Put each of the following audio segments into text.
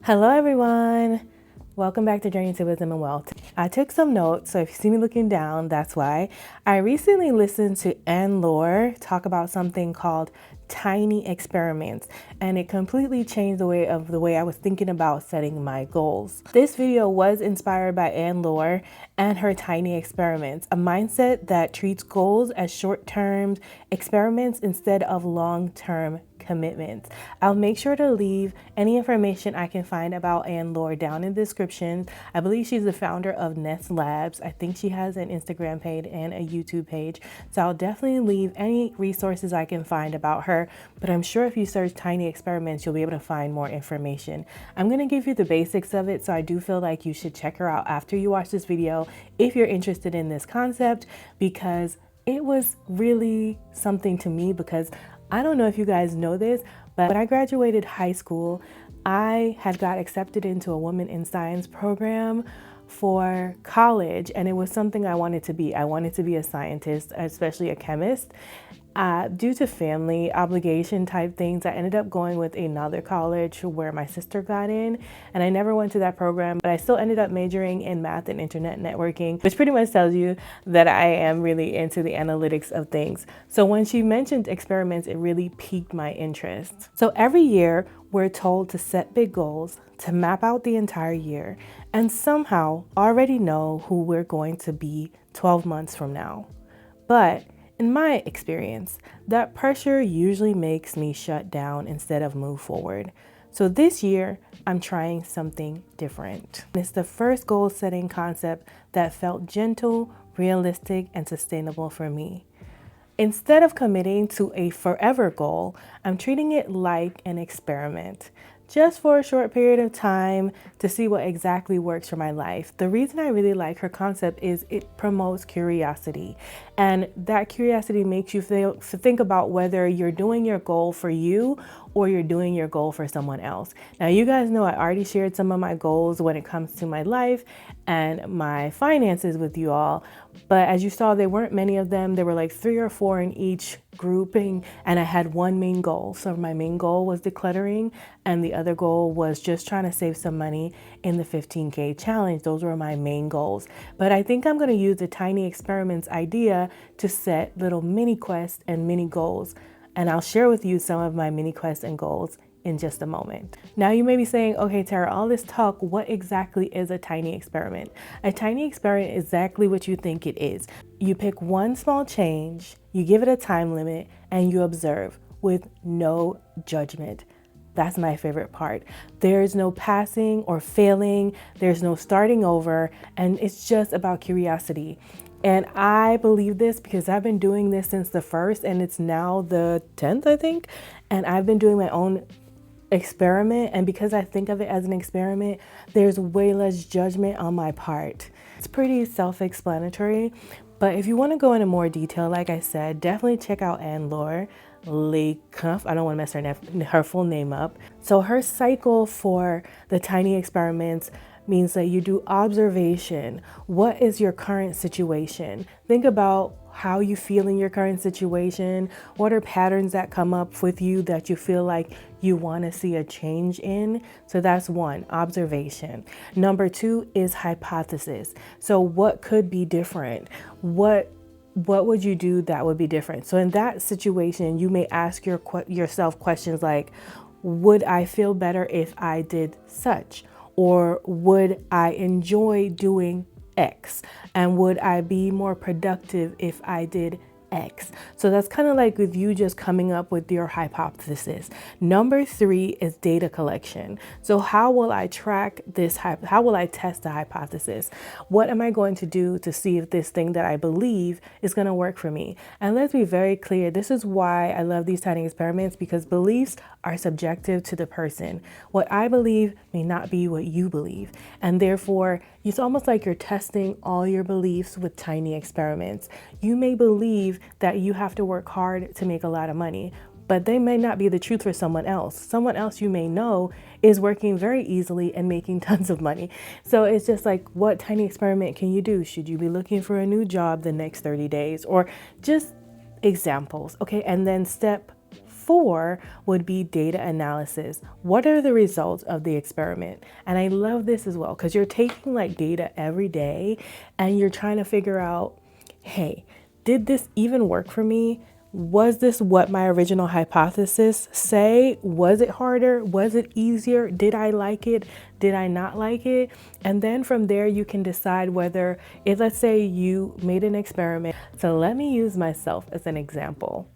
Hello everyone! Welcome back to Journey to Wisdom and Wealth. I took some notes, so if you see me looking down, that's why. I recently listened to Anne-Laure talk about something called tiny experiments, and it completely changed the way I was thinking about setting my goals. This video was inspired by Anne-Laure and her tiny experiments, a mindset that treats goals as short-term experiments instead of long-term commitments. I'll make sure to leave any information I can find about Anne-Laure down in the description. I believe she's the founder of Nest Labs. I think she has an Instagram page and a YouTube page. So I'll definitely leave any resources I can find about her. But I'm sure if you search tiny experiments, you'll be able to find more information. I'm going to give you the basics of it. So I do feel like you should check her out after you watch this video if you're interested in this concept, because it was really something to me. Because I don't know if you guys know this, but when I graduated high school, I had got accepted into a Women in Science program for college, and it was something I wanted to be. I wanted to be a scientist, especially a chemist. Due to family obligation type things, I ended up going with another college where my sister got in, and I never went to that program, but I still ended up majoring in math and internet networking, which pretty much tells you that I am really into the analytics of things. So when she mentioned experiments, it really piqued my interest. So every year we're told to set big goals, to map out the entire year, and somehow already know who we're going to be 12 months from now. But in my experience, that pressure usually makes me shut down instead of move forward. So this year, I'm trying something different. It's the first goal setting concept that felt gentle, realistic, and sustainable for me. Instead of committing to a forever goal, I'm treating it like an experiment, just for a short period of time to see what exactly works for my life. The reason I really like her concept is it promotes curiosity, and that curiosity makes you think about whether you're doing your goal for you or you're doing your goal for someone else. Now, you guys know I already shared some of my goals when it comes to my life and my finances with you all, but as you saw, there weren't many of them. There were like 3 or 4 in each grouping, and I had one main goal. So my main goal was decluttering, and the other goal was just trying to save some money in the 15K challenge. Those were my main goals. But I think I'm going to use the tiny experiments idea to set little mini quests and mini goals. And I'll share with you some of my mini quests and goals in just a moment. Now you may be saying, okay, Tara, all this talk, what exactly is a tiny experiment? A tiny experiment is exactly what you think it is. You pick one small change, you give it a time limit, and you observe with no judgment. That's my favorite part. There's no passing or failing. There's no starting over. And it's just about curiosity. And I believe this because I've been doing this since the 1st, and it's now the 10th, I think. And I've been doing my own experiment. And because I think of it as an experiment, there's way less judgment on my part. It's pretty self-explanatory. But if you want to go into more detail, like I said, definitely check out Anne-Laure Le Cunff. I don't want to mess her full name up. So her cycle for the tiny experiments means that you do observation. What is your current situation? Think about how you feel in your current situation. What are patterns that come up with you that you feel like you want to see a change in? So that's 1, observation. Number 2 is hypothesis. So what could be different? What would you do that would be different? So in that situation, you may ask yourself questions like, would I feel better if I did such? Or would I enjoy doing X? And would I be more productive if I did X? So that's kind of like with you just coming up with your hypothesis. Number 3 is data collection. So how will I track this? How will I test the hypothesis? What am I going to do to see if this thing that I believe is going to work for me? And let's be very clear. This is why I love these tiny experiments, because beliefs are subjective to the person. What I believe may not be what you believe. And therefore, it's almost like you're testing all your beliefs with tiny experiments. You may believe that you have to work hard to make a lot of money, but they may not be the truth for someone else. Someone else you may know is working very easily and making tons of money. So it's just like, what tiny experiment can you do? Should you be looking for a new job the next 30 days? Or just examples, okay? And then step 4 would be data analysis. What are the results of the experiment? And I love this as well because you're taking like data every day and you're trying to figure out, hey, did this even work for me? Was this what my original hypothesis say? Was it harder? Was it easier? Did I like it? Did I not like it? And then from there, you can decide whether, if let's say you made an experiment. So let me use myself as an example.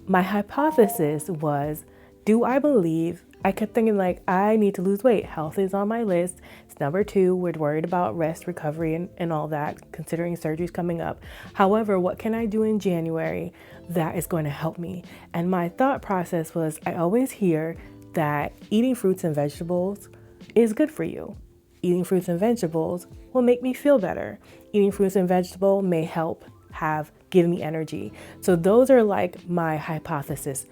My hypothesis was, do I believe, I kept thinking like, I need to lose weight. Health is on my list. It's number 2. We're worried about rest, recovery, and all that, considering surgery's coming up. However, what can I do in January that is going to help me? And my thought process was, I always hear that eating fruits and vegetables is good for you. Eating fruits and vegetables will make me feel better. Eating fruits and vegetables may help give me energy. So those are like my hypothesis.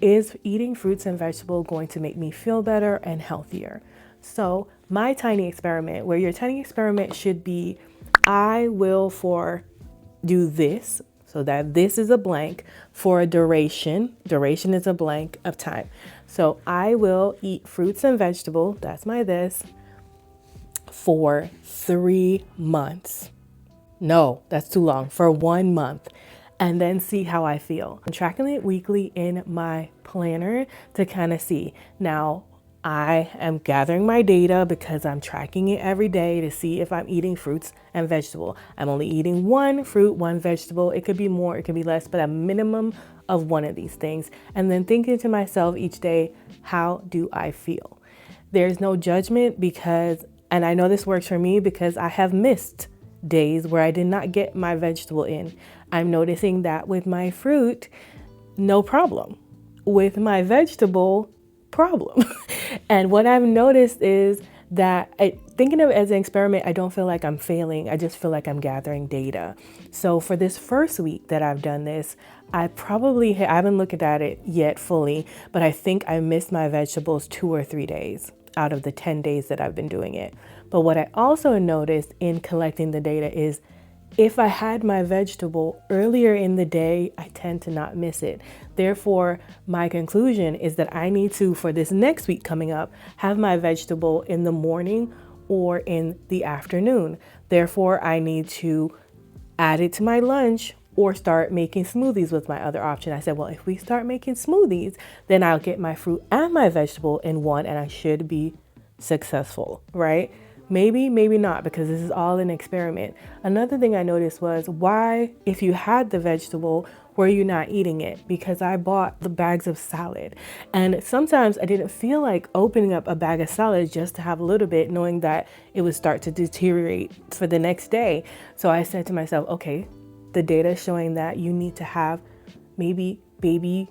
Is eating fruits and vegetables going to make me feel better and healthier? So my tiny experiment, where your tiny experiment should be, I will do this, so that this is a blank for a duration. Duration is a blank of time. So I will eat fruits and vegetables, that's my this, for 3 months. No, that's too long. For 1 month. And then see how I feel. I'm tracking it weekly in my planner to kind of see. Now, I am gathering my data because I'm tracking it every day to see if I'm eating fruits and vegetables. I'm only eating 1 fruit, 1 vegetable. It could be more, it could be less, but a minimum of 1 of these things. And then thinking to myself each day, how do I feel? There's no judgment and I know this works for me because I have missed days where I did not get my vegetable in. I'm noticing that with my fruit, no problem. With my vegetable, problem. And what I've noticed is that thinking of it as an experiment, I don't feel like I'm failing. I just feel like I'm gathering data. So for this first week that I've done this, I haven't looked at it yet fully, but I think I missed my vegetables 2 or 3 days out of the 10 days that I've been doing it. But what I also noticed in collecting the data is if I had my vegetable earlier in the day, I tend to not miss it. Therefore, my conclusion is that I need to, for this next week coming up, have my vegetable in the morning or in the afternoon. Therefore, I need to add it to my lunch or start making smoothies with my other option. I said, well, if we start making smoothies, then I'll get my fruit and my vegetable in one and I should be successful, right? Maybe, maybe not, because this is all an experiment. Another thing I noticed was why, if you had the vegetable, were you not eating it? Because I bought the bags of salad. And sometimes I didn't feel like opening up a bag of salad just to have a little bit, knowing that it would start to deteriorate for the next day. So I said to myself, okay, the data is showing that you need to have maybe baby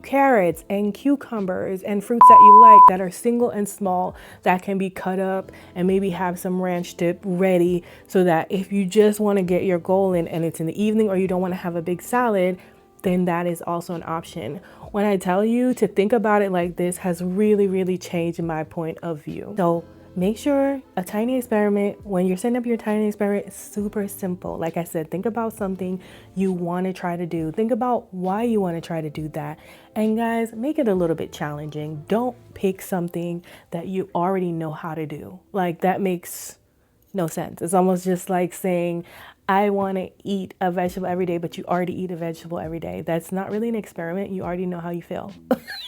carrots and cucumbers and fruits that you like that are single and small that can be cut up, and maybe have some ranch dip ready so that if you just want to get your goal in and it's in the evening or you don't want to have a big salad, then that is also an option. When I tell you to think about it like this has really, really changed my point of view. So make sure a tiny experiment, when you're setting up your tiny experiment, is super simple. Like I said, think about something you want to try to do. Think about why you want to try to do that. And guys, make it a little bit challenging. Don't pick something that you already know how to do. Like, that makes no sense. It's almost just like saying, I want to eat a vegetable every day, but you already eat a vegetable every day. That's not really an experiment. You already know how you feel.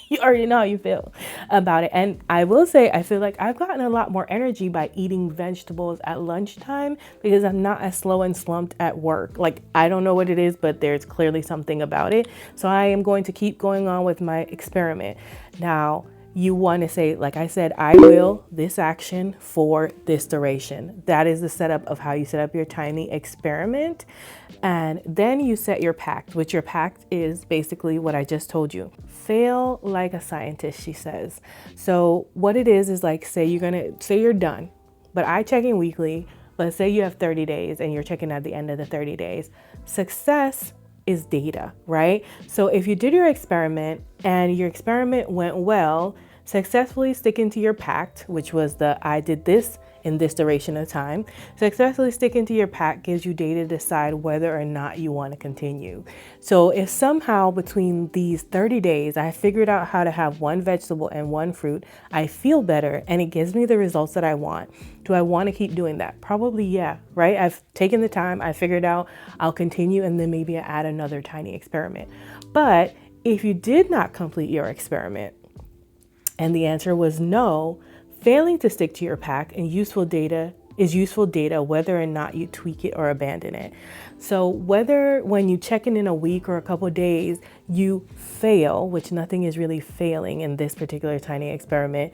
You already know how you feel about it. And I will say, I feel like I've gotten a lot more energy by eating vegetables at lunchtime because I'm not as slow and slumped at work. Like, I don't know what it is, but there's clearly something about it. So I am going to keep going on with my experiment. Now, you want to say, like I said, I will this action for this duration. That is the setup of how you set up your tiny experiment. And then you set your pact, which your pact is basically what I just told you. Fail like a scientist, she says. So what it is like, say you're done, but I check in weekly. Let's say you have 30 days and you're checking at the end of the 30 days. Success is data, right? So if you did your experiment and your experiment went well, Successfully sticking to your pact, which was I did this in this duration of time. Successfully sticking to your pact gives you data to decide whether or not you want to continue. So if somehow between these 30 days, I figured out how to have one vegetable and one fruit, I feel better and it gives me the results that I want. Do I want to keep doing that? Probably, yeah, right? I've taken the time, I figured out I'll continue, and then maybe I add another tiny experiment. But if you did not complete your experiment and the answer was no, failing to stick to your pack and useful data whether or not you tweak it or abandon it. So whether when you check in a week or a couple of days, you fail, which nothing is really failing in this particular tiny experiment,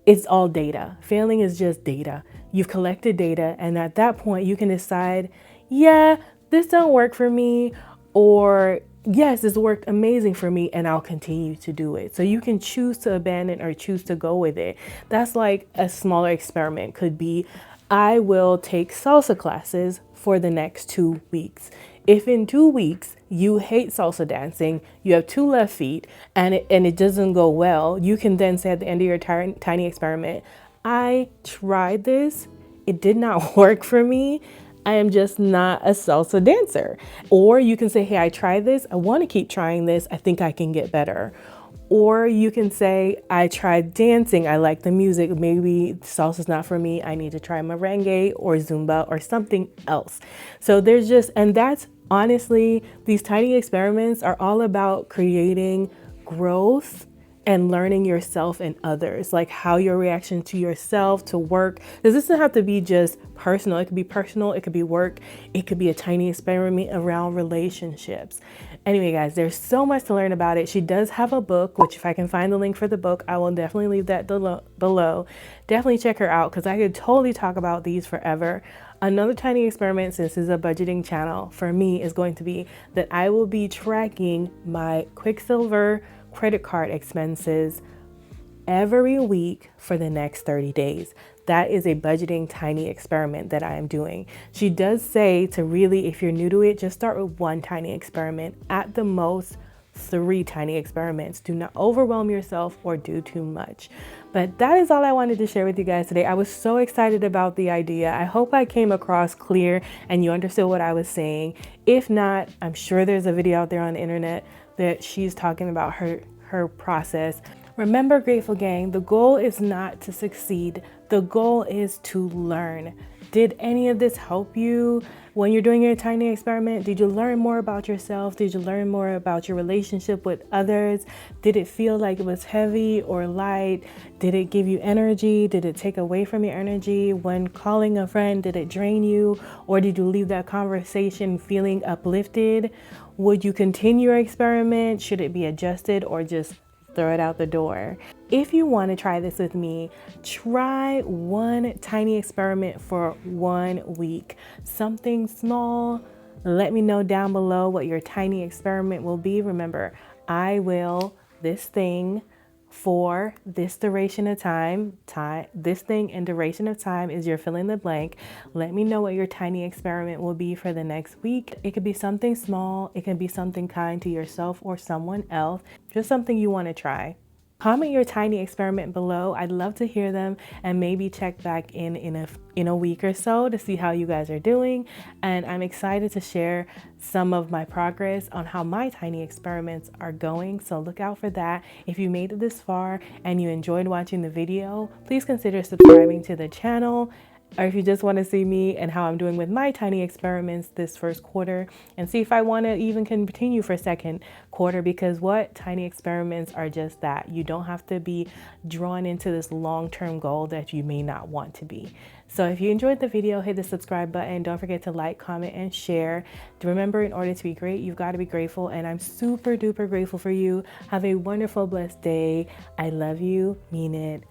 it's all data. Failing is just data. You've collected data, and at that point you can decide, yeah, this don't work for me, or yes, this worked amazing for me and I'll continue to do it. So you can choose to abandon or choose to go with it. That's like a smaller experiment could be, I will take salsa classes for the next 2 weeks. If in 2 weeks you hate salsa dancing, you have 2 left feet and it doesn't go well, you can then say at the end of your tiny experiment, I tried this, it did not work for me. I am just not a salsa dancer. Or you can say, hey, I tried this. I want to keep trying this. I think I can get better. Or you can say, I tried dancing. I like the music. Maybe salsa's not for me. I need to try merengue or Zumba or something else. So and that's honestly, these tiny experiments are all about creating growth and learning yourself and others, like how your reaction to yourself, to work. This doesn't have to be just personal. It could be personal, it could be work, it could be a tiny experiment around relationships. Anyway, guys, there's so much to learn about it. She does have a book, which if I can find the link for the book, I will definitely leave that below. Definitely check her out because I could totally talk about these forever. Another tiny experiment, since this is a budgeting channel, for me is going to be that I will be tracking my Quicksilver credit card expenses every week for the next 30 days. That is a budgeting tiny experiment that I am doing. She does say to really, if you're new to it, just start with 1 tiny experiment, at the most 3 tiny experiments. Do not overwhelm yourself or do too much. But that is all I wanted to share with you guys today. I was so excited about the idea. I hope I came across clear and you understood what I was saying. If not, I'm sure there's a video out there on the internet that she's talking about her process. Remember, Grateful Gang, the goal is not to succeed. The goal is to learn. Did any of this help you when you're doing your tiny experiment? Did you learn more about yourself? Did you learn more about your relationship with others? Did it feel like it was heavy or light? Did it give you energy? Did it take away from your energy? When calling a friend, did it drain you? Or did you leave that conversation feeling uplifted? Would you continue your experiment? Should it be adjusted or just throw it out the door? If you want to try this with me, try 1 tiny experiment for 1 week. Something small. Let me know down below what your tiny experiment will be. Remember, I will this thing for this duration of time. This thing and duration of time is your fill in the blank. Let me know what your tiny experiment will be for the next week. It could be something small. It can be something kind to yourself or someone else. Just something you want to try. Comment your tiny experiment below. I'd love to hear them, and maybe check back in a week or so to see how you guys are doing. And I'm excited to share some of my progress on how my tiny experiments are going. So look out for that. If you made it this far and you enjoyed watching the video, please consider subscribing to the channel. Or if you just want to see me and how I'm doing with my tiny experiments this first quarter, and see if I want to even continue for second quarter, because tiny experiments are just that. You don't have to be drawn into this long-term goal that you may not want to be. So if you enjoyed the video, hit the subscribe button. Don't forget to like, comment, and share. Remember, in order to be great, you've got to be grateful, and I'm super duper grateful for you. Have a wonderful, blessed day. I love you, mean it.